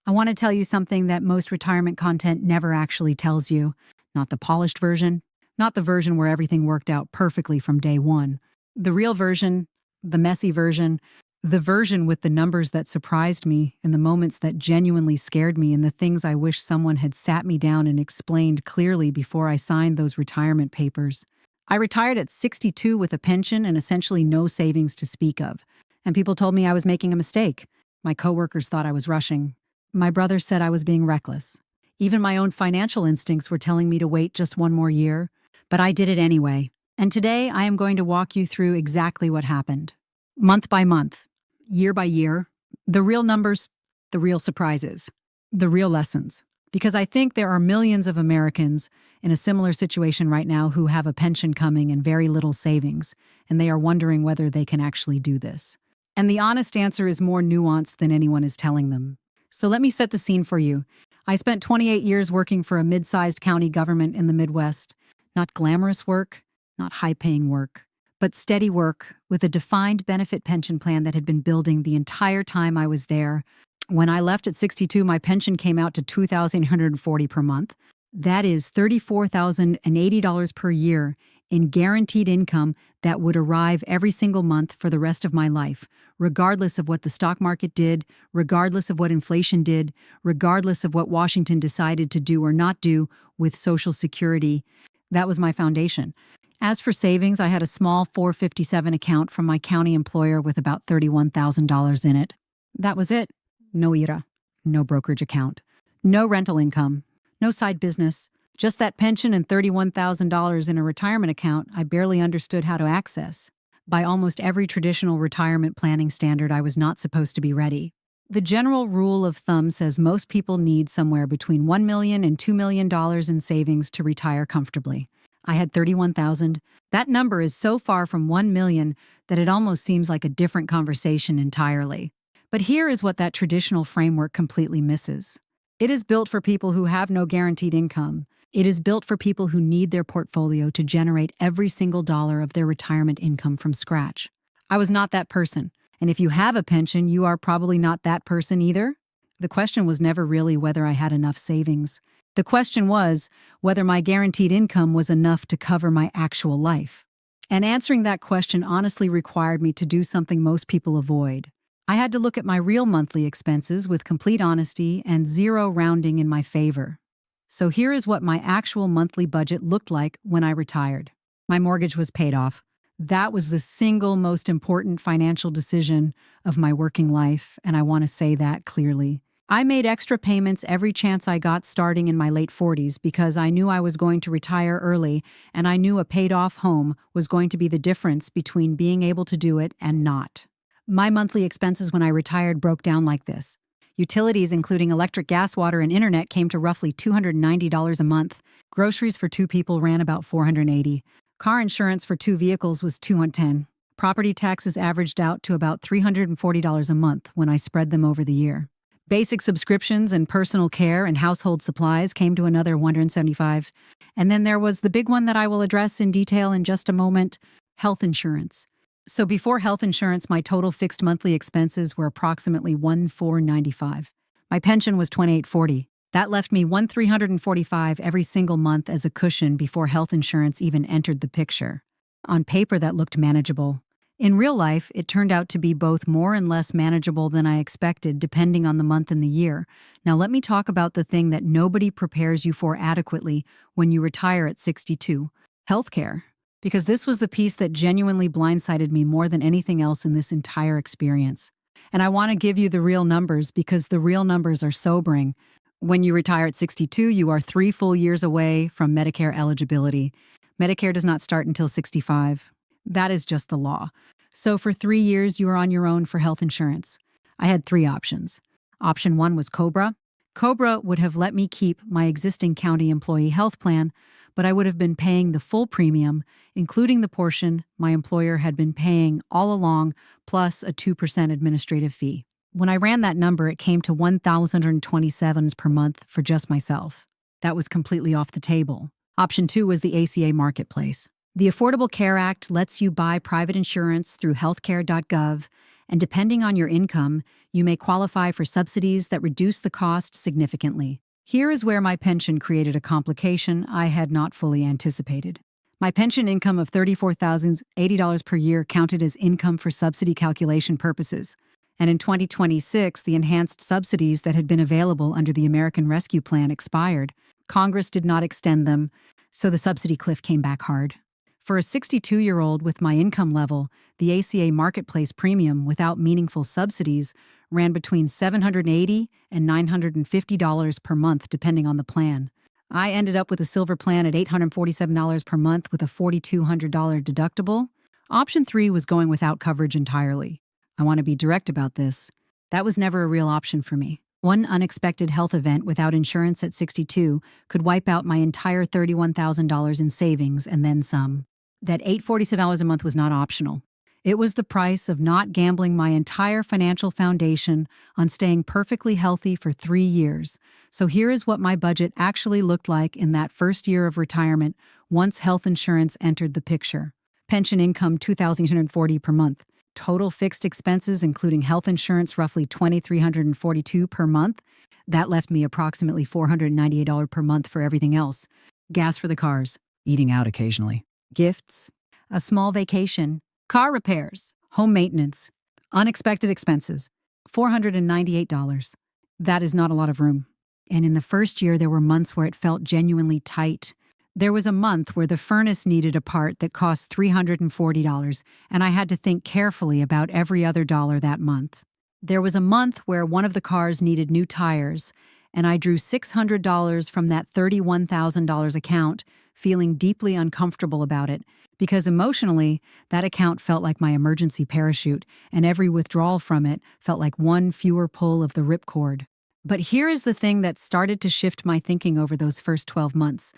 I want to tell you something that most retirement content never actually tells you. Not the polished version, not the version where everything worked out perfectly from day one. The real version, the messy version, the version with the numbers that surprised me and the moments that genuinely scared me and the things I wish someone had sat me down and explained clearly before I signed those retirement papers. I retired at 62 with a pension and essentially no savings to speak of. And people told me I was making a mistake. My coworkers thought I was rushing. My brother said I was being reckless. Even my own financial instincts were telling me to wait just one more year. But I did it anyway. And today I am going to walk you through exactly what happened. Month by month, year by year, the real numbers, the real surprises, the real lessons. Because I think there are millions of Americans in a similar situation right now who have a pension coming and very little savings, and they are wondering whether they can actually do this. And the honest answer is more nuanced than anyone is telling them. So let me set the scene for you. I spent 28 years working for a mid-sized county government in the Midwest. Not glamorous work, not high-paying work, but steady work with a defined benefit pension plan that had been building the entire time I was there. When I left at 62, my pension came out to $2,840 per month. That is $34,080 per year in guaranteed income that would arrive every single month for the rest of my life, regardless of what the stock market did, regardless of what inflation did, regardless of what Washington decided to do or not do with Social Security. That was my foundation. As for savings, I had a small 457 account from my county employer with about $31,000 in it. That was it. No IRA, no brokerage account, no rental income, no side business, just that pension and $31,000 in a retirement account I barely understood how to access. By almost every traditional retirement planning standard, I was not supposed to be ready. The general rule of thumb says most people need somewhere between $1 million and $2 million in savings to retire comfortably. I had $31,000. That number is so far from $1 million that it almost seems like a different conversation entirely. But here is what that traditional framework completely misses. It is built for people who have no guaranteed income. It is built for people who need their portfolio to generate every single dollar of their retirement income from scratch. I was not that person. And if you have a pension, you are probably not that person either. The question was never really whether I had enough savings. The question was whether my guaranteed income was enough to cover my actual life. And answering that question honestly required me to do something most people avoid. I had to look at my real monthly expenses with complete honesty and zero rounding in my favor. So here is what my actual monthly budget looked like when I retired. My mortgage was paid off. That was the single most important financial decision of my working life, and I want to say that clearly. I made extra payments every chance I got starting in my late 40s because I knew I was going to retire early, and I knew a paid-off home was going to be the difference between being able to do it and not. My monthly expenses when I retired broke down like this. Utilities, including electric, gas, water, and internet, came to roughly $290 a month. Groceries for two people ran about $480. Car insurance for two vehicles was $210. Property taxes averaged out to about $340 a month when I spread them over the year. Basic subscriptions and personal care and household supplies came to another $175. And then there was the big one that I will address in detail in just a moment, health insurance. So before health insurance, my total fixed monthly expenses were approximately $1,495. My pension was $2,840. That left me $1,345 every single month as a cushion before health insurance even entered the picture. On paper, that looked manageable. In real life, it turned out to be both more and less manageable than I expected, depending on the month and the year. Now let me talk about the thing that nobody prepares you for adequately when you retire at 62, healthcare. Because this was the piece that genuinely blindsided me more than anything else in this entire experience. And I want to give you the real numbers because the real numbers are sobering. When you retire at 62, you are 3 full years away from Medicare eligibility. Medicare does not start until 65. That is just the law. So for 3 years, you are on your own for health insurance. I had 3 options. Option 1 was COBRA. COBRA would have let me keep my existing county employee health plan, but I would have been paying the full premium, including the portion my employer had been paying all along, plus a 2% administrative fee. When I ran that number, it came to $1,127 per month for just myself. That was completely off the table. Option 2 was the ACA Marketplace. The Affordable Care Act lets you buy private insurance through healthcare.gov, And depending on your income, you may qualify for subsidies that reduce the cost significantly. Here is where my pension created a complication I had not fully anticipated. My pension income of $34,080 per year counted as income for subsidy calculation purposes. And in 2026, the enhanced subsidies that had been available under the American Rescue Plan expired. Congress did not extend them, so the subsidy cliff came back hard. For a 62-year-old with my income level, the ACA Marketplace premium without meaningful subsidies ran between $780 and $950 per month depending on the plan. I ended up with a silver plan at $847 per month with a $4,200 deductible. Option 3 was going without coverage entirely. I want to be direct about this. That was never a real option for me. One unexpected health event without insurance at 62 could wipe out my entire $31,000 in savings and then some. That $847 a month was not optional. It was the price of not gambling my entire financial foundation on staying perfectly healthy for 3 years. So here is what my budget actually looked like in that first year of retirement once health insurance entered the picture. Pension income $2,240 per month. Total fixed expenses, including health insurance, roughly $2,342 per month. That left me approximately $498 per month for everything else. Gas for the cars, eating out occasionally, gifts, a small vacation, car repairs, home maintenance, unexpected expenses, $498. That is not a lot of room. And in the first year, there were months where it felt genuinely tight. There was a month where the furnace needed a part that cost $340, and I had to think carefully about every other dollar that month. There was a month where one of the cars needed new tires, and I drew $600 from that $31,000 account, feeling deeply uncomfortable about it, because emotionally, that account felt like my emergency parachute, and every withdrawal from it felt like one fewer pull of the ripcord. But here is the thing that started to shift my thinking over those first 12 months.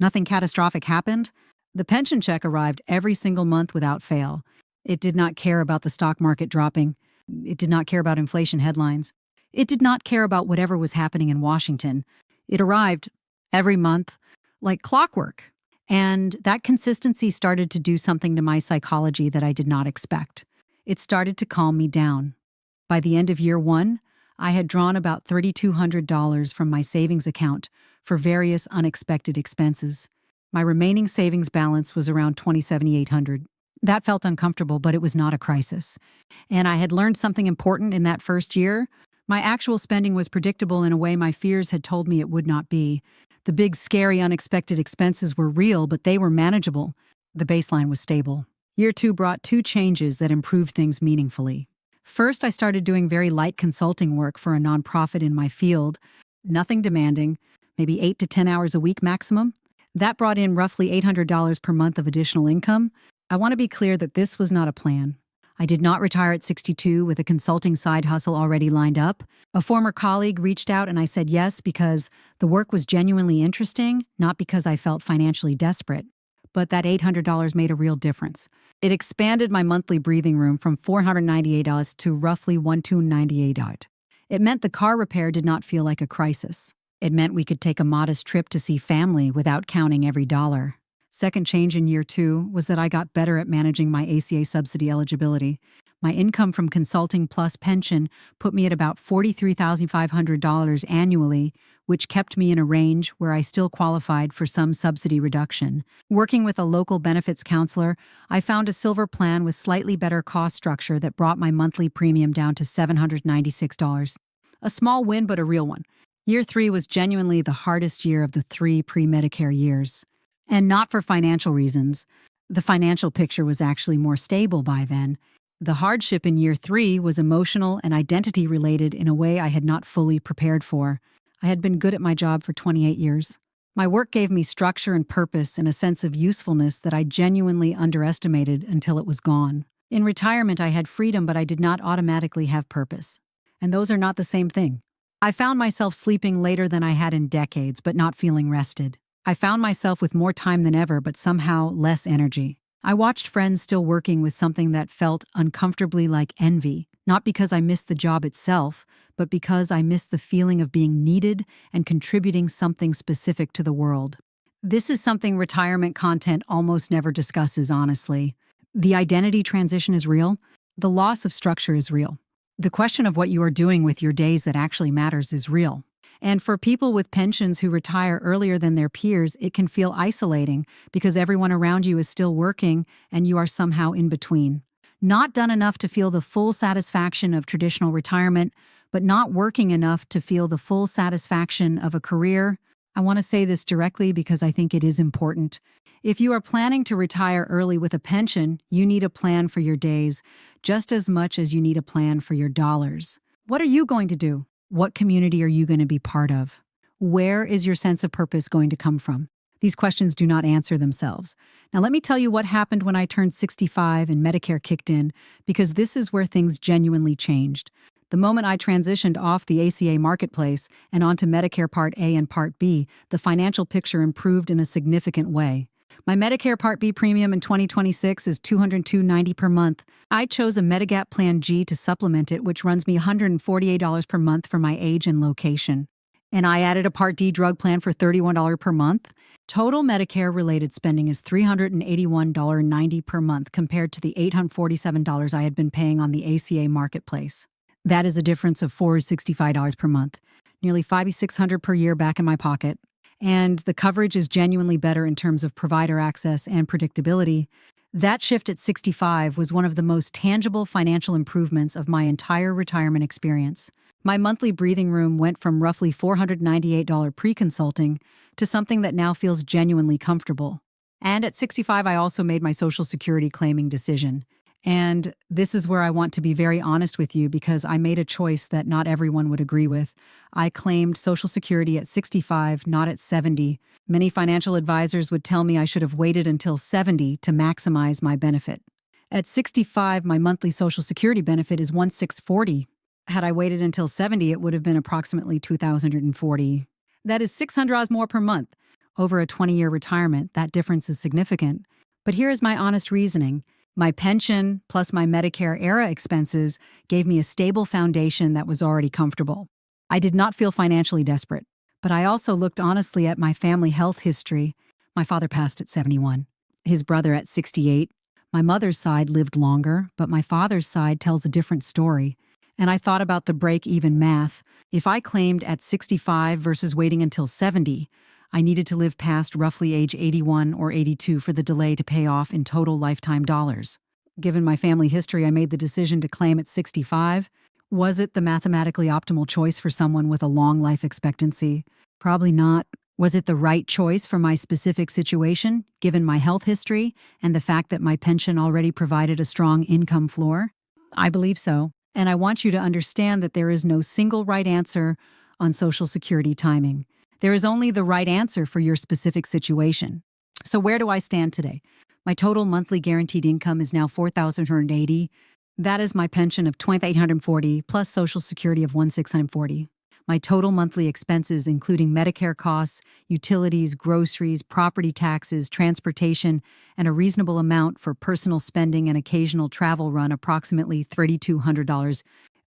Nothing catastrophic happened. The pension check arrived every single month without fail. It did not care about the stock market dropping. It did not care about inflation headlines. It did not care about whatever was happening in Washington. It arrived every month like clockwork. And that consistency started to do something to my psychology that I did not expect. It started to calm me down. By the end of year 1, I had drawn about $3,200 from my savings account for various unexpected expenses. My remaining savings balance was around $27,800. That felt uncomfortable, but it was not a crisis. And I had learned something important in that first year. My actual spending was predictable in a way my fears had told me it would not be. The big, scary, unexpected expenses were real, but they were manageable. The baseline was stable. Year 2 brought 2 changes that improved things meaningfully. First, I started doing very light consulting work for a nonprofit in my field. Nothing demanding, maybe 8 to 10 hours a week maximum. That brought in roughly $800 per month of additional income. I want to be clear that this was not a plan. I did not retire at 62 with a consulting side hustle already lined up. A former colleague reached out and I said yes because the work was genuinely interesting, not because I felt financially desperate. But that $800 made a real difference. It expanded my monthly breathing room from $498 to roughly $1,298. It meant the car repair did not feel like a crisis. It meant we could take a modest trip to see family without counting every dollar. Second change in year 2 was that I got better at managing my ACA subsidy eligibility. My income from consulting plus pension put me at about $43,500 annually, which kept me in a range where I still qualified for some subsidy reduction. Working with a local benefits counselor, I found a silver plan with slightly better cost structure that brought my monthly premium down to $796. A small win, but a real one. Year 3 was genuinely the hardest year of the 3 pre-Medicare years. And not for financial reasons. The financial picture was actually more stable by then. The hardship in year 3 was emotional and identity related in a way I had not fully prepared for. I had been good at my job for 28 years. My work gave me structure and purpose and a sense of usefulness that I genuinely underestimated until it was gone. In retirement, I had freedom, but I did not automatically have purpose. And those are not the same thing. I found myself sleeping later than I had in decades, but not feeling rested. I found myself with more time than ever, but somehow less energy. I watched friends still working with something that felt uncomfortably like envy, not because I missed the job itself, but because I missed the feeling of being needed and contributing something specific to the world. This is something retirement content almost never discusses honestly. The identity transition is real. The loss of structure is real. The question of what you are doing with your days that actually matters is real. And for people with pensions who retire earlier than their peers, it can feel isolating because everyone around you is still working and you are somehow in between. Not done enough to feel the full satisfaction of traditional retirement, but not working enough to feel the full satisfaction of a career. I want to say this directly because I think it is important. If you are planning to retire early with a pension, you need a plan for your days just as much as you need a plan for your dollars. What are you going to do? What community are you going to be part of? Where is your sense of purpose going to come from? These questions do not answer themselves. Now, let me tell you what happened when I turned 65 and Medicare kicked in, because this is where things genuinely changed. The moment I transitioned off the ACA marketplace and onto Medicare Part A and Part B, the financial picture improved in a significant way. My Medicare Part B premium in 2026 is $202.90 per month. I chose a Medigap Plan G to supplement it, which runs me $148 per month for my age and location. And I added a Part D drug plan for $31 per month. Total Medicare-related spending is $381.90 per month compared to the $847 I had been paying on the ACA marketplace. That is a difference of $465 per month, nearly $5,600 per year back in my pocket. And the coverage is genuinely better in terms of provider access and predictability. That shift at 65 was one of the most tangible financial improvements of my entire retirement experience. My monthly breathing room went from roughly $498 pre-consulting to something that now feels genuinely comfortable. And at 65, I also made my Social Security claiming decision. And this is where I want to be very honest with you because I made a choice that not everyone would agree with. I claimed Social Security at 65, not at 70. Many financial advisors would tell me I should have waited until 70 to maximize my benefit. At 65, my monthly Social Security benefit is $1,640. Had I waited until 70, it would have been approximately $2,040. That is $600 more per month. Over a 20-year retirement, that difference is significant. But here is my honest reasoning. My pension plus my Medicare-era expenses gave me a stable foundation that was already comfortable. I did not feel financially desperate, but I also looked honestly at my family health history. My father passed at 71, his brother at 68. My mother's side lived longer, but my father's side tells a different story. And I thought about the break-even math. If I claimed at 65 versus waiting until 70, I needed to live past roughly age 81 or 82 for the delay to pay off in total lifetime dollars. Given my family history, I made the decision to claim at 65. Was it the mathematically optimal choice for someone with a long life expectancy? Probably not. Was it the right choice for my specific situation, given my health history and the fact that my pension already provided a strong income floor? I believe so, and I want you to understand that there is no single right answer on Social Security timing. There is only the right answer for your specific situation. So where do I stand today? My total monthly guaranteed income is now $4,280. That is my pension of $2,840 plus Social Security of $1,640. My total monthly expenses, including Medicare costs, utilities, groceries, property taxes, transportation, and a reasonable amount for personal spending and occasional travel run approximately $3,200.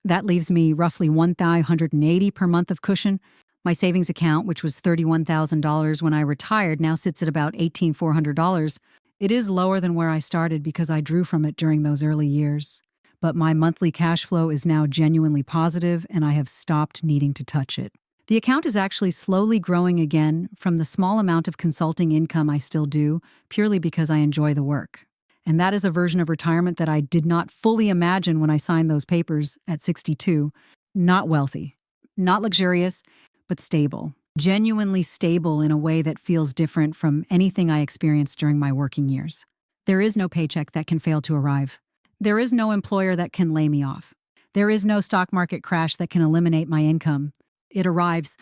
That leaves me roughly $1,180 per month of cushion. My savings account, which was $31,000 when I retired, now sits at about $18,400. It is lower than where I started because I drew from it during those early years. But my monthly cash flow is now genuinely positive, and I have stopped needing to touch it. The account is actually slowly growing again from the small amount of consulting income I still do, purely because I enjoy the work. And that is a version of retirement that I did not fully imagine when I signed those papers at 62. Not wealthy, not luxurious, but stable. Genuinely stable in a way that feels different from anything I experienced during my working years. There is no paycheck that can fail to arrive. There is no employer that can lay me off. There is no stock market crash that can eliminate my income. It arrives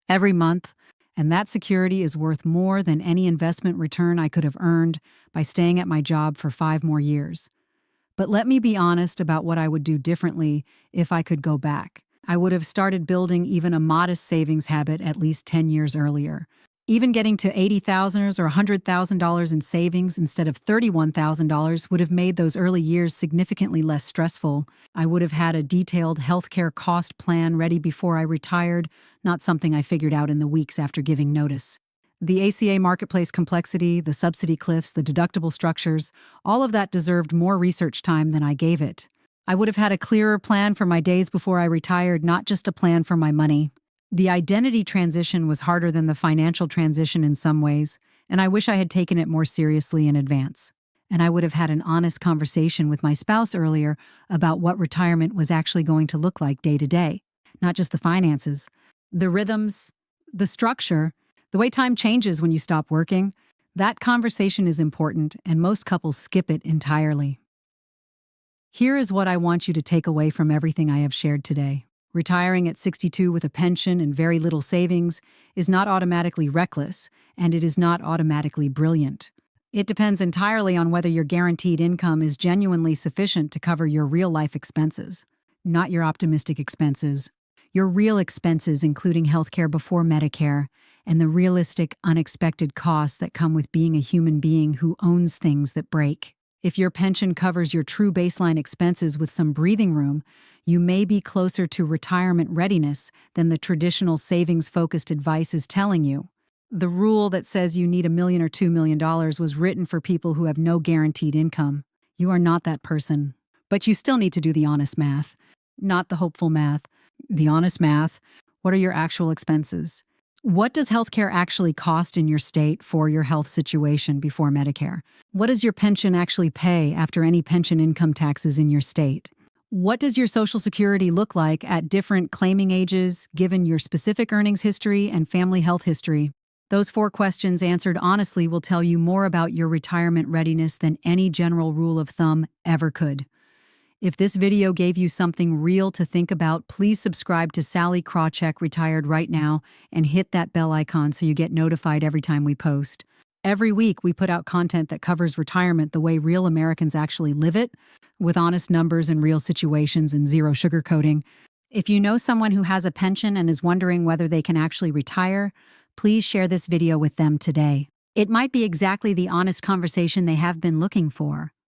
every month, and that security is worth more than any investment return I could have earned by staying at my job for 5 more years. But let me be honest about what I would do differently if I could go back. I would have started building even a modest savings habit at least 10 years earlier. Even getting to $80,000 or $100,000 in savings instead of $31,000 would have made those early years significantly less stressful. I would have had a detailed healthcare cost plan ready before I retired, not something I figured out in the weeks after giving notice. The ACA marketplace complexity, the subsidy cliffs, the deductible structures, all of that deserved more research time than I gave it. I would have had a clearer plan for my days before I retired, not just a plan for my money. The identity transition was harder than the financial transition in some ways, and I wish I had taken it more seriously in advance. And I would have had an honest conversation with my spouse earlier about what retirement was actually going to look like day to day, not just the finances, the rhythms, the structure, the way time changes when you stop working. That conversation is important, and most couples skip it entirely. Here is what I want you to take away from everything I have shared today. Retiring at 62 with a pension and very little savings is not automatically reckless, and it is not automatically brilliant. It depends entirely on whether your guaranteed income is genuinely sufficient to cover your real-life expenses, not your optimistic expenses. Your real expenses, including healthcare before Medicare, and the realistic, unexpected costs that come with being a human being who owns things that break. If your pension covers your true baseline expenses with some breathing room, you may be closer to retirement readiness than the traditional savings-focused advice is telling you. The rule that says you need $1 million or $2 million was written for people who have no guaranteed income. You are not that person. But you still need to do the honest math, not the hopeful math. The honest math. What are your actual expenses? What does healthcare actually cost in your state for your health situation before Medicare? What does your pension actually pay after any pension income taxes in your state? What does your Social Security look like at different claiming ages, given your specific earnings history and family health history? Those 4 questions answered honestly will tell you more about your retirement readiness than any general rule of thumb ever could. If this video gave you something real to think about, please subscribe to Sally Krawcheck Retired right now and hit that bell icon so you get notified every time we post. Every week, we put out content that covers retirement the way real Americans actually live it, with honest numbers and real situations and zero sugarcoating. If you know someone who has a pension and is wondering whether they can actually retire, please share this video with them today. It might be exactly the honest conversation they have been looking for.